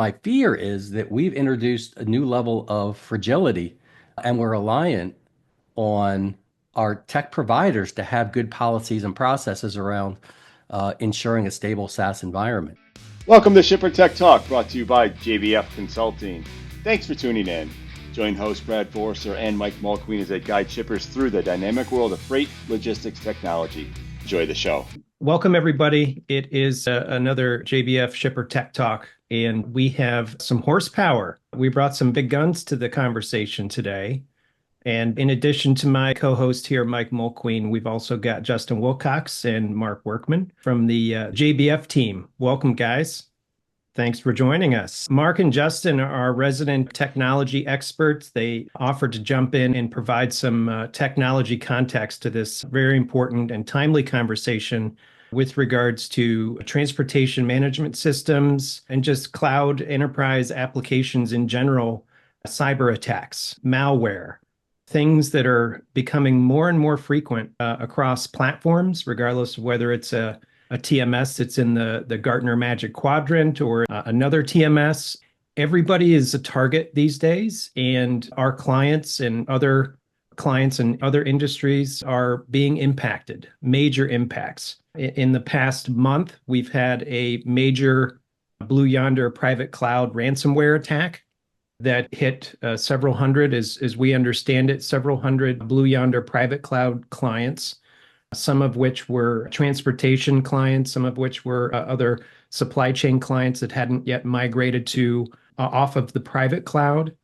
My fear is that we've introduced a new level of fragility and we're reliant on our tech providers to have good policies and processes around ensuring a stable SaaS environment. Welcome to Shipper Tech Talk, brought to you by JBF Consulting. Thanks for tuning in. Join host Brad Forrester and Mike Mulqueen as they guide shippers through the dynamic world of freight logistics technology. Enjoy the show. Welcome, everybody. It is another JBF Shipper Tech Talk, and we have some horsepower. We brought some big guns to the conversation today. And in addition to my co-host here, Mike Mulqueen, we've also got Justin Wilcox and Mark Workman from the JBF team. Welcome, guys. Thanks for joining us. Mark and Justin are resident technology experts. They offered to jump in and provide some technology context to this very important and timely conversation with regards to transportation management systems and just cloud enterprise applications in general, cyber attacks, malware, things that are becoming more and more frequent across platforms, regardless of whether it's a TMS that's in the Gartner Magic Quadrant or another TMS. Everybody is a target these days, and our clients and other industries are being impacted, major impacts. In the past month, we've had a major Blue Yonder private cloud ransomware attack that hit several hundred, as we understand it, several hundred Blue Yonder private cloud clients, some of which were transportation clients, some of which were other supply chain clients that hadn't yet migrated to off of the private cloud.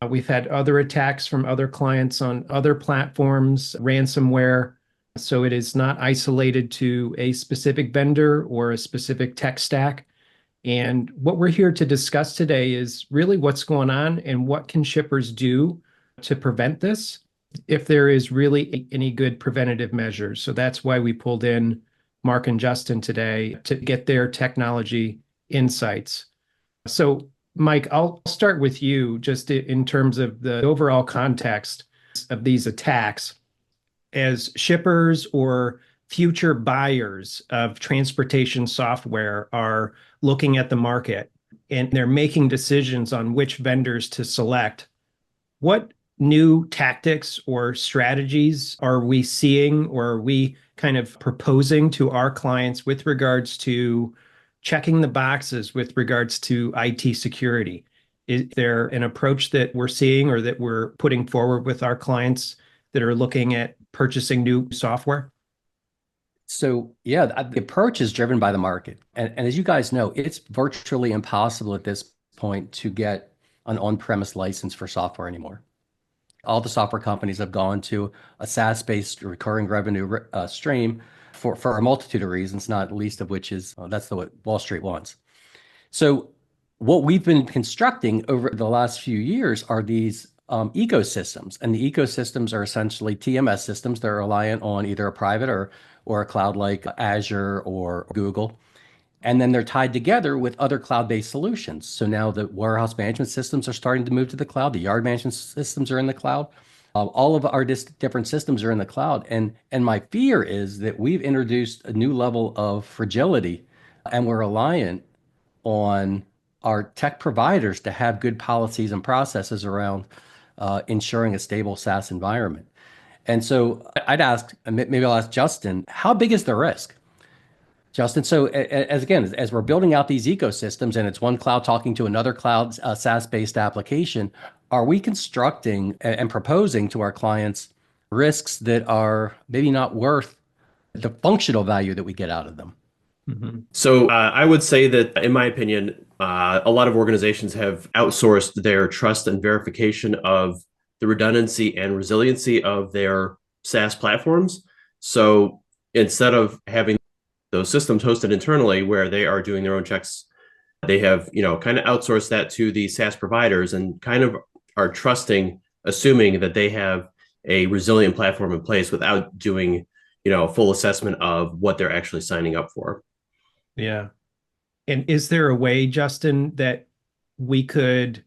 We've had other attacks from other clients on other platforms, ransomware. So it is not isolated to a specific vendor or a specific tech stack. And what we're here to discuss today is really what's going on and what can shippers do to prevent this, if there is really any good preventative measures. So that's why we pulled in Mark and Justin today to get their technology insights. So Mike, I'll start with you just in terms of the overall context of these attacks. As shippers or future buyers of transportation software are looking at the market and they're making decisions on which vendors to select, what new tactics or strategies are we seeing, or are we kind of proposing to our clients with regards to checking the boxes with regards to IT security? Is there an approach that we're seeing or that we're putting forward with our clients that are looking at purchasing new software? So yeah, the approach is driven by the market. And as you guys know, it's virtually impossible at this point to get an on-premise license for software anymore. All the software companies have gone to a SaaS-based recurring revenue stream for a multitude of reasons, not least of which is that's what Wall Street wants. So what we've been constructing over the last few years are these ecosystems. And the ecosystems are essentially TMS systems that are reliant on either a private or a cloud like Azure or Google. And then they're tied together with other cloud-based solutions. So now the warehouse management systems are starting to move to the cloud. The yard management systems are in the cloud. All of our different systems are in the cloud. And my fear is that we've introduced a new level of fragility and we're reliant on our tech providers to have good policies and processes around ensuring a stable SaaS environment. And so I'd ask, maybe I'll ask Justin, how big is the risk? Justin, so as we're building out these ecosystems and it's one cloud talking to another cloud SaaS-based application, are we constructing and proposing to our clients risks that are maybe not worth the functional value that we get out of them? Mm-hmm. So I would say that, in my opinion, a lot of organizations have outsourced their trust and verification of the redundancy and resiliency of their SaaS platforms. So instead of having those systems hosted internally where they are doing their own checks, they have, kind of outsourced that to the SaaS providers and kind of are assuming that they have a resilient platform in place without doing, a full assessment of what they're actually signing up for. Yeah. And is there a way, Justin, that we could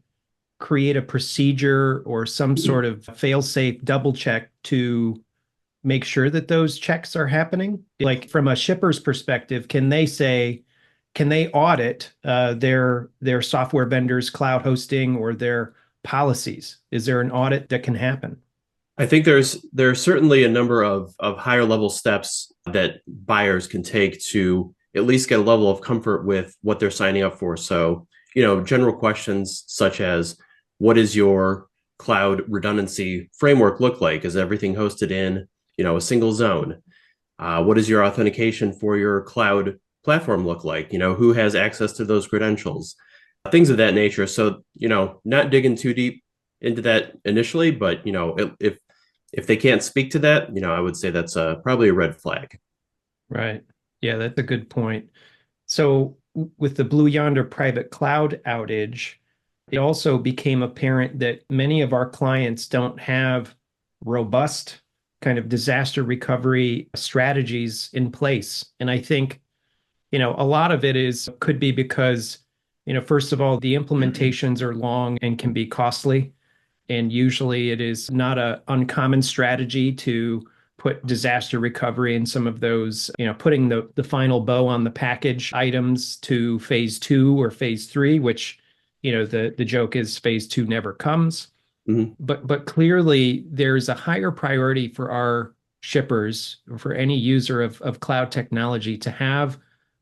create a procedure or some sort of fail-safe double check to make sure that those checks are happening? Like from a shipper's perspective, can they say, can they audit their software vendors' cloud hosting or their policies? Is there an audit that can happen? I think there's certainly a number of higher level steps that buyers can take to at least get a level of comfort with what they're signing up for. So, general questions such as what is your cloud redundancy framework look like? Is everything hosted in, a single zone? What does your authentication for your cloud platform look like? Who has access to those credentials? Things of that nature. So, not digging too deep into that initially, but if they can't speak to that, I would say that's probably a red flag. Right. Yeah, that's a good point. So with the Blue Yonder private cloud outage, it also became apparent that many of our clients don't have robust kind of disaster recovery strategies in place. And I think, a lot of it could be because, first of all, the implementations are long and can be costly. And usually it is not an uncommon strategy to put disaster recovery in some of those, putting the final bow on the package items to phase 2 or phase 3, which, the joke is phase 2 never comes. Mhm. But clearly there's a higher priority for our shippers, or for any user of cloud technology, to have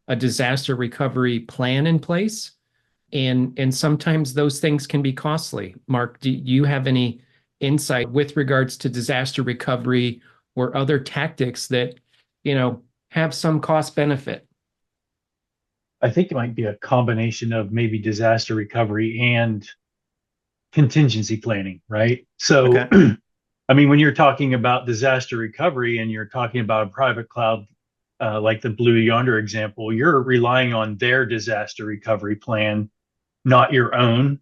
a disaster recovery plan in place. And sometimes those things can be costly. Mark, do you have any insight with regards to disaster recovery or other tactics that, have some cost benefit? I think it might be a combination of maybe disaster recovery and contingency planning, right? So, Okay. I mean, when you're talking about disaster recovery and you're talking about a private cloud, like the Blue Yonder example, you're relying on their disaster recovery plan, not your own.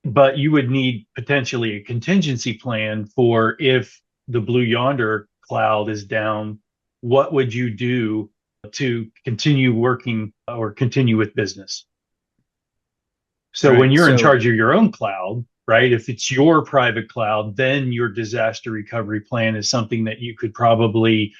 But you would need potentially a contingency plan for if the Blue Yonder cloud is down, what would you do to continue working or continue with business? So when Right. you're in So, charge of your own cloud, right? If it's your private cloud, then your disaster recovery plan is something that you could probably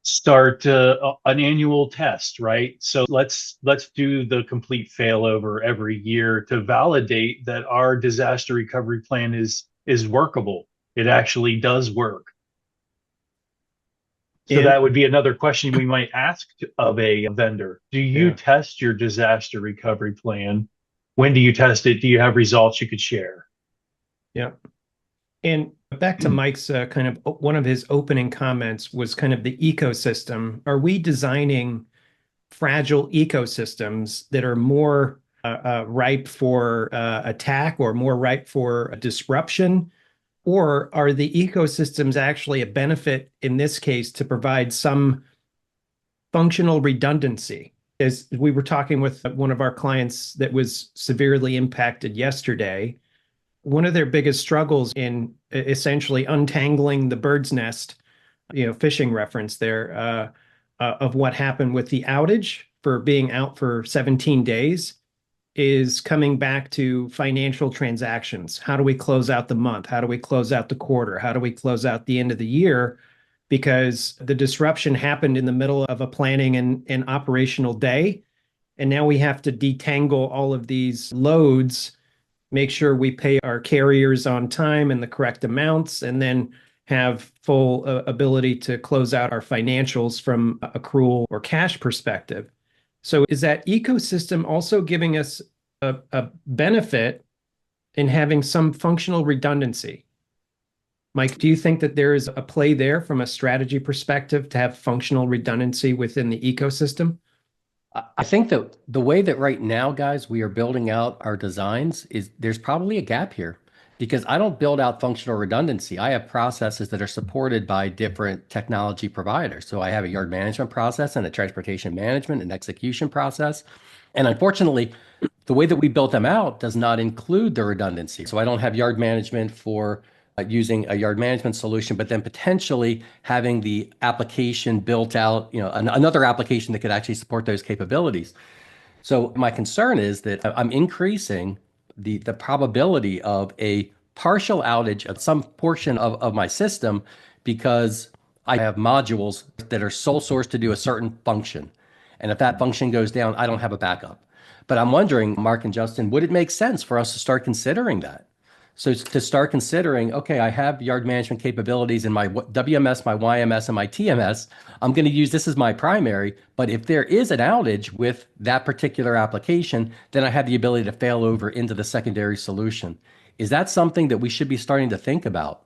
start an annual test, right? So let's do the complete failover every year to validate that our disaster recovery plan is workable. It actually does work. So and that would be another question we might ask of a vendor. Do you yeah, test your disaster recovery plan? When do you test it? Do you have results you could share? yeah. And back to Mike's kind of one of his opening comments was kind of the ecosystem. Are we designing fragile ecosystems that are more ripe for attack or more ripe for disruption? Or are the ecosystems actually a benefit in this case to provide some functional redundancy? As we were talking with one of our clients that was severely impacted yesterday, one of their biggest struggles in essentially untangling the bird's nest, fishing reference there, of what happened with the outage for being out for 17 days is coming back to financial transactions. How do we close out the month? How do we close out the quarter? How do we close out the end of the year? Because the disruption happened in the middle of a planning and operational day. And now we have to detangle all of these loads, make sure we pay our carriers on time and the correct amounts, and then have full ability to close out our financials from accrual or cash perspective. So is that ecosystem also giving us a benefit in having some functional redundancy? Mike, do you think that there is a play there from a strategy perspective to have functional redundancy within the ecosystem? I think that the way that right now, guys, we are building out our designs is there's probably a gap here because I don't build out functional redundancy. I have processes that are supported by different technology providers. So I have a yard management process and a transportation management and execution process. And unfortunately, the way that we built them out does not include the redundancy. So I don't have yard management for using a yard management solution, but then potentially having the application built out, another application that could actually support those capabilities. So my concern is that I'm increasing the probability of a partial outage of some portion of my system because I have modules that are sole sourced to do a certain function. And if that function goes down, I don't have a backup. But I'm wondering, Mark and Justin, would it make sense for us to start considering that? So to start considering, okay, I have yard management capabilities in my WMS, my YMS, and my TMS. I'm going to use this as my primary, but if there is an outage with that particular application, then I have the ability to fail over into the secondary solution. Is that something that we should be starting to think about?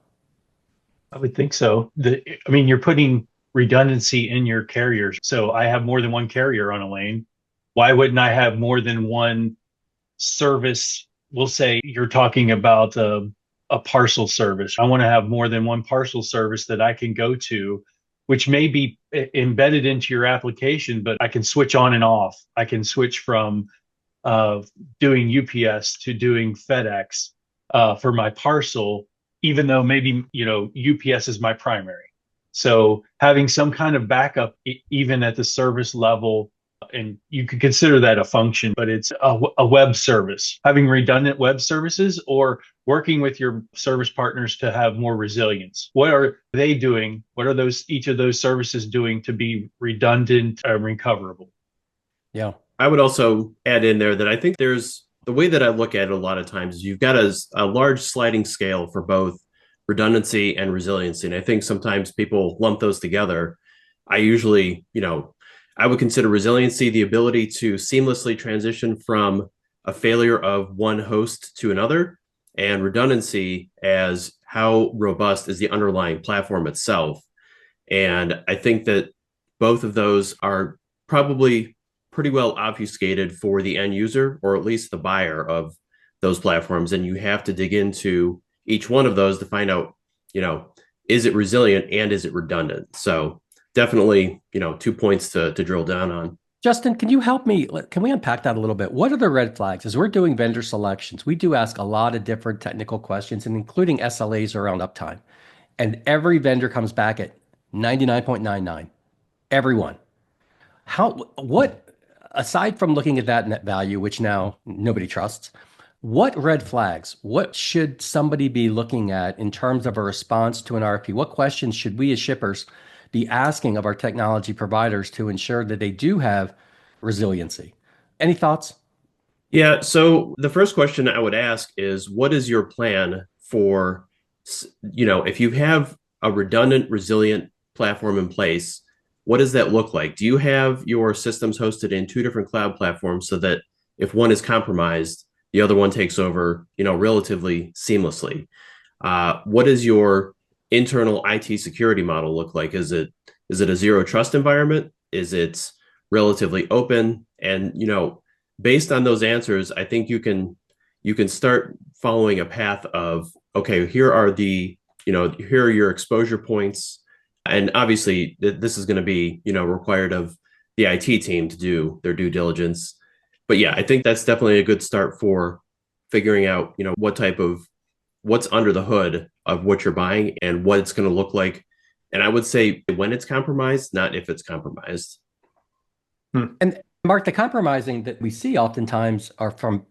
I would think so. I mean, you're putting redundancy in your carriers. So I have more than one carrier on a lane. Why wouldn't I have more than one service? We'll say you're talking about a parcel service. I want to have more than one parcel service that I can go to, which may be embedded into your application, but I can switch on and off. I can switch from doing UPS to doing FedEx for my parcel, even though maybe, UPS is my primary. So having some kind of backup, even at the service level, and you could consider that a function, but it's a web service, having redundant web services or working with your service partners to have more resilience. What are they doing? What are each of those services doing to be redundant and recoverable? Yeah. I would also add in there that I think there's the way that I look at it a lot of times is you've got a large sliding scale for both redundancy and resiliency. And I think sometimes people lump those together. I usually, I would consider resiliency the ability to seamlessly transition from a failure of one host to another, and redundancy as how robust is the underlying platform itself. And I think that both of those are probably pretty well obfuscated for the end user, or at least the buyer of those platforms. And you have to dig into each one of those to find out, is it resilient and is it redundant? So definitely, 2 points to drill down on. Justin, can you help me? Can we unpack that a little bit? What are the red flags? As we're doing vendor selections, we do ask a lot of different technical questions, and including SLAs around uptime. And every vendor comes back at 99.99. Everyone. Aside from looking at that net value, which now nobody trusts, what red flags, what should somebody be looking at in terms of a response to an RFP? What questions should we as shippers be asking of our technology providers to ensure that they do have resiliency? Any thoughts? Yeah. So the first question I would ask is, what is your plan for, if you have a redundant, resilient platform in place, what does that look like? Do you have your systems hosted in two different cloud platforms so that if one is compromised, the other one takes over, relatively seamlessly? What does your internal IT security model look like? Is it a zero trust environment? Is it relatively open? And based on those answers, I think you can start following a path of, okay, here are your exposure points. And obviously this is going to be, required of the IT team to do their due diligence. But yeah, I think that's definitely a good start for figuring out, what's under the hood of what you're buying and what it's going to look like. And I would say when it's compromised, not if it's compromised. And Mark, the compromising that we see oftentimes are from,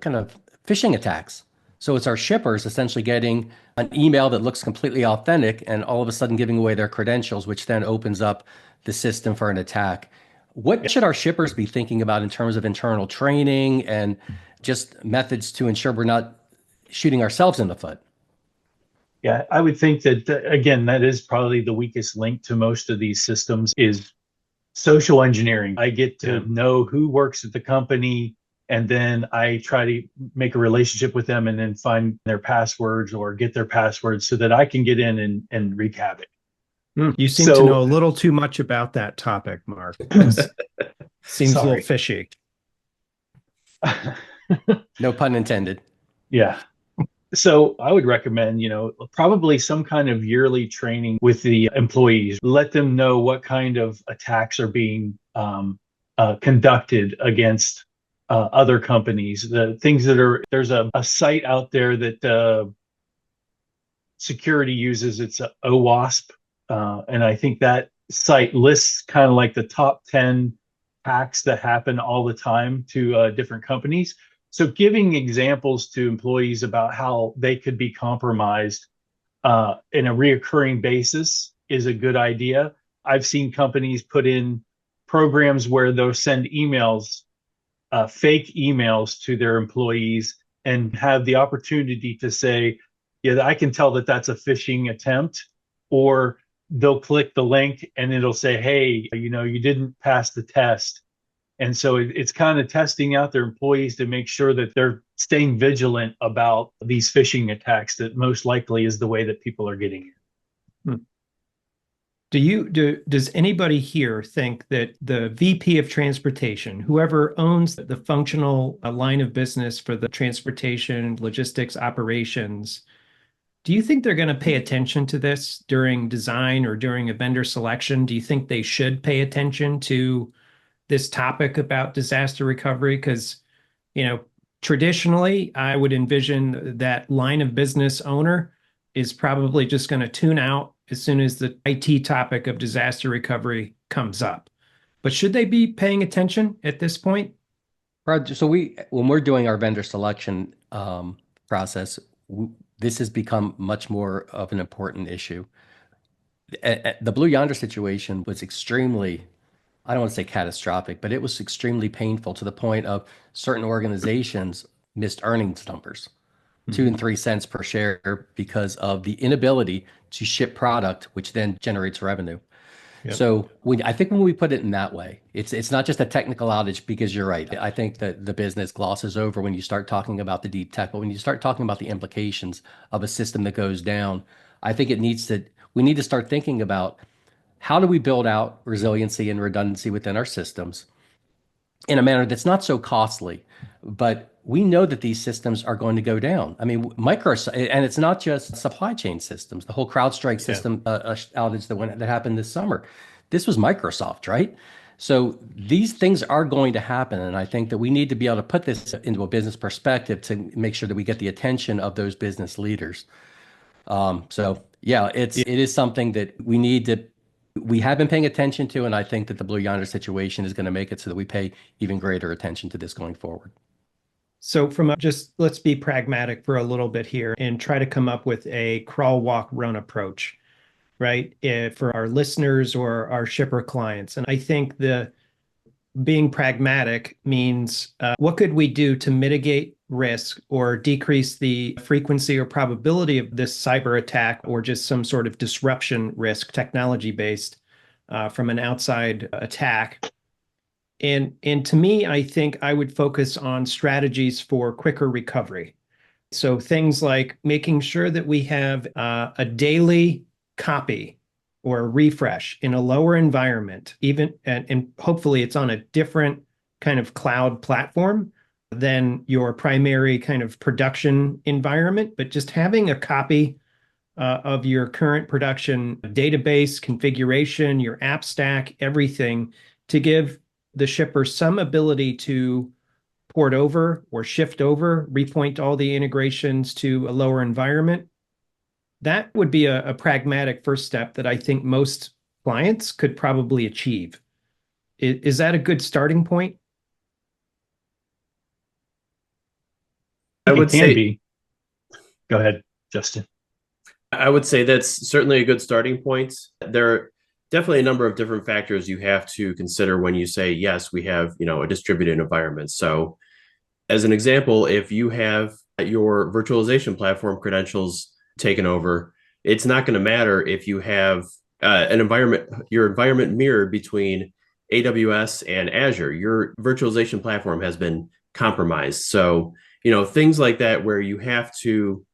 kind of phishing attacks. So it's our shippers essentially getting an email that looks completely authentic and all of a sudden giving away their credentials, which then opens up the system for an attack. What should our shippers be thinking about in terms of internal training and just methods to ensure we're not shooting ourselves in the foot? Yeah, I would think that, again, that is probably the weakest link to most of these systems is social engineering. I get to know who works at the company, and then I try to make a relationship with them and then find their passwords or get their passwords so that I can get in and wreak havoc. You seem to know a little too much about that topic, Mark. Seems a little fishy. No pun intended. Yeah. So I would recommend, probably some kind of yearly training with the employees. Let them know what kind of attacks are being conducted against other companies. The things there's a site out there that security uses. It's OWASP. And I think that site lists kind of like the top 10 hacks that happen all the time to different companies. So giving examples to employees about how they could be compromised in a reoccurring basis is a good idea. I've seen companies put in programs where they'll send emails, fake emails to their employees and have the opportunity to say, yeah, I can tell that that's a phishing attempt, or they'll click the link and it'll say, hey, you didn't pass the test. And so it's kind of testing out their employees to make sure that they're staying vigilant about these phishing attacks that most likely is the way that people are getting it. Does anybody here think that the VP of transportation, whoever owns the functional line of business for the transportation, logistics, operations, do you think they're going to pay attention to this during design or during a vendor selection? Do you think they should pay attention to this topic about disaster recovery? Because, traditionally, I would envision that line of business owner is probably just going to tune out as soon as the IT topic of disaster recovery comes up. But should they be paying attention at this point? So when we're doing our vendor selection process, this has become much more of an important issue. The Blue Yonder situation was extremely, I don't want to say catastrophic, but it was extremely painful to the point of certain organizations missed earnings numbers, 2 and 3 cents per share, because of the inability to ship product, which then generates revenue. Yep. So I think when we put it in that way, it's not just a technical outage, because you're right. I think that the business glosses over when you start talking about the deep tech, but when you start talking about the implications of a system that goes down, I think we need to start thinking about how do we build out resiliency and redundancy within our systems in a manner that's not so costly, but we know that these systems are going to go down. I mean, and it's not just supply chain systems. The whole CrowdStrike system outage that happened this summer, this was Microsoft, right? So these things are going to happen, and I think that we need to be able to put this into a business perspective to make sure that we get the attention of those business leaders. So yeah, it is something that we have been paying attention to, and I think that the Blue Yonder situation is going to make it so that we pay even greater attention to this going forward. So let's be pragmatic for a little bit here and try to come up with a crawl, walk, run approach, right? For our listeners or our shipper clients. And I think being pragmatic means what could we do to mitigate risk or decrease the frequency or probability of this cyber attack or just some sort of disruption risk, technology-based, from an outside attack. And to me, I think I would focus on strategies for quicker recovery. So things like making sure that we have a daily copy or a refresh in a lower environment, and hopefully it's on a different kind of cloud platform than your primary kind of production environment, but just having a copy of your current production database, configuration, your app stack, everything, to give the shipper some ability to port over or shift over, repoint all the integrations to a lower environment. That would be a pragmatic first step that I think most clients could probably achieve. Is that a good starting point? I would say. Go ahead, Justin. I would say that's certainly a good starting point. There are definitely a number of different factors you have to consider when you say, yes, we have, a distributed environment. So as an example, if you have your virtualization platform credentials taken over, it's not going to matter if you have your environment mirrored between AWS and Azure. Your virtualization platform has been compromised. So, things like that, where you have to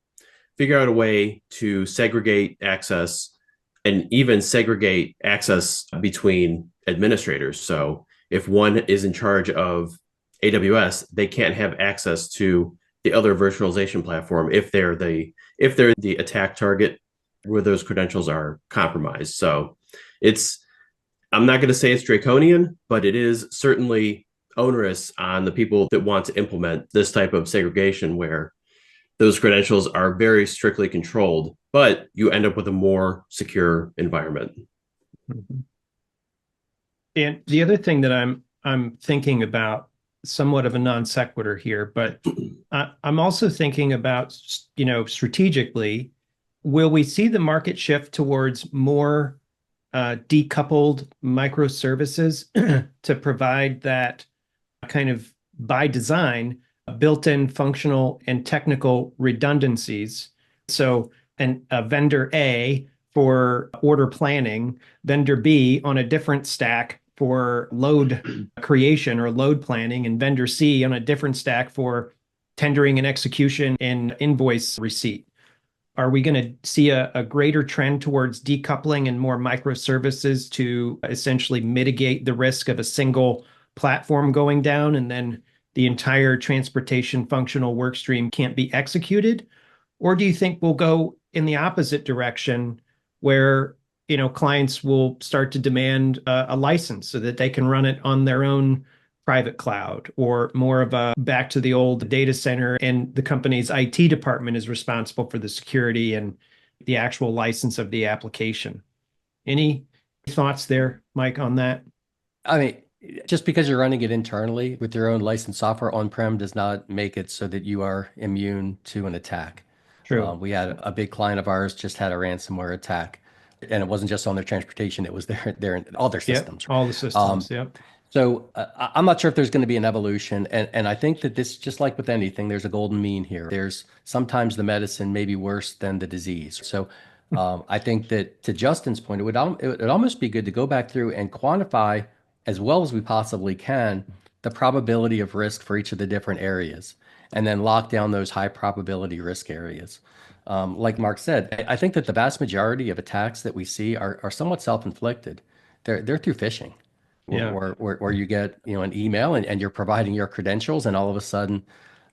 figure out a way to segregate access and even segregate access between administrators. So if one is in charge of AWS, they can't have access to the other virtualization platform if they're the attack target where those credentials are compromised. So I'm not going to say it's draconian, but it is certainly onerous on the people that want to implement this type of segregation, where those credentials are very strictly controlled, but you end up with a more secure environment. Mm-hmm. And the other thing that I'm thinking about, somewhat of a non sequitur here, but I'm also thinking about, strategically, will we see the market shift towards more decoupled microservices to provide that kind of by design built-in functional and technical redundancies. So a vendor A for order planning, vendor B on a different stack for load creation or load planning, and vendor C on a different stack for tendering and execution and invoice receipt. Are we going to see a greater trend towards decoupling and more microservices to essentially mitigate the risk of a single platform going down and then the entire transportation functional work stream can't be executed? Or do you think we'll go in the opposite direction where, clients will start to demand a license so that they can run it on their own private cloud, or more of a back to the old data center and the company's IT department is responsible for the security and the actual license of the application? Any thoughts there, Mike, on that? I mean, just because you're running it internally with your own licensed software on-prem does not make it so that you are immune to an attack. True. We had a big client of ours just had a ransomware attack, and it wasn't just on their transportation; it was their all their systems. Yep, all the systems. Yep. So I'm not sure if there's going to be an evolution, and I think that this, just like with anything, there's a golden mean here. There's sometimes the medicine may be worse than the disease. So I think that, to Justin's point, it would almost be good to go back through and quantify as well as we possibly can the probability of risk for each of the different areas, and then lock down those high probability risk areas. Like Mark said, I think that the vast majority of attacks that we see are somewhat self-inflicted. They're through phishing. Yeah. Where you get an email and you're providing your credentials, and all of a sudden,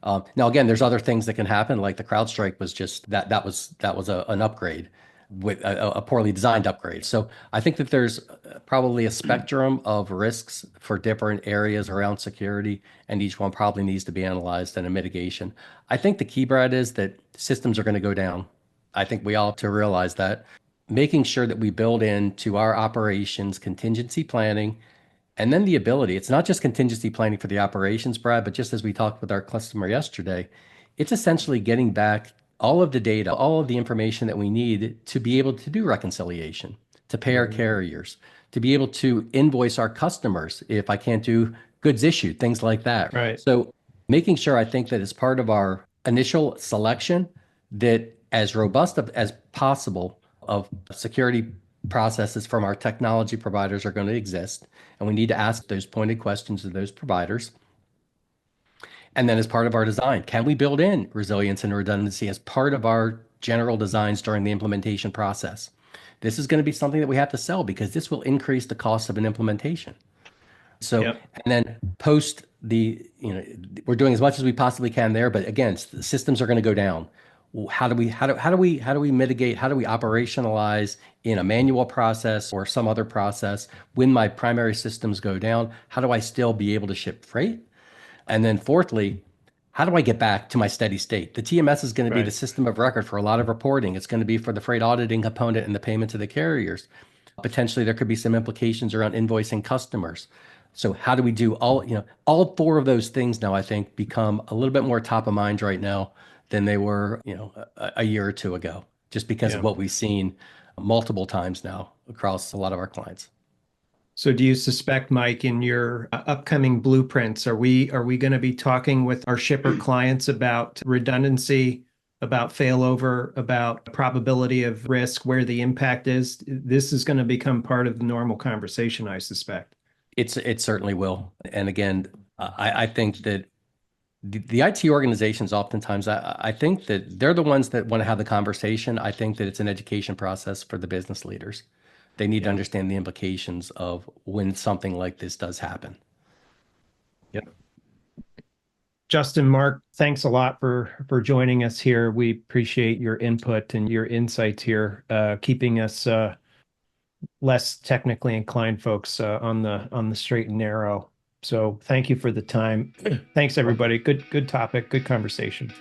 now again, there's other things that can happen, like the CrowdStrike was just that was an upgrade with a poorly designed upgrade. So I think that there's probably a spectrum of risks for different areas around security, and each one probably needs to be analyzed and a mitigation. I think the key, Brad, is that systems are going to go down. I think we all have to realize that. Making sure that we build into our operations contingency planning. And then the ability, it's not just contingency planning for the operations, Brad, but just as we talked with our customer yesterday, it's essentially getting back all of the data, all of the information that we need to be able to do reconciliation, to pay our carriers, to be able to invoice our customers if I can't do goods issued, things like that. Right. So making sure, I think, that as part of our initial selection, that as robust as possible of security processes from our technology providers are going to exist. And we need to ask those pointed questions to those providers. And then, as part of our design, can we build in resilience and redundancy as part of our general designs during the implementation process? This is going to be something that we have to sell, because this will increase the cost of an implementation. So, Yep. And then post we're doing as much as we possibly can there, but again, the systems are going to go down. How do we mitigate? How do we operationalize in a manual process or some other process when my primary systems go down? How do I still be able to ship freight? And then fourthly, how do I get back to my steady state? The TMS is going to be the system of record for a lot of reporting. It's going to be for the freight auditing component and the payment to the carriers. Potentially, there could be some implications around invoicing customers. So how do we do all four of those things now, I think, become a little bit more top of mind right now than they were, a year or two ago, just because of what we've seen multiple times now across a lot of our clients. So do you suspect, Mike, in your upcoming blueprints, are we going to be talking with our shipper clients about redundancy, about failover, about probability of risk, where the impact is? This is going to become part of the normal conversation, I suspect. It certainly will. And again, I think that the IT organizations oftentimes, I think that they're the ones that want to have the conversation. I think that it's an education process for the business leaders. They need to understand the implications of when something like this does happen. Yep. Justin, Mark, thanks a lot for joining us here. We appreciate your input and your insights here, keeping us less technically inclined folks on the straight and narrow. So thank you for the time. Thanks, everybody. Good topic, good conversation.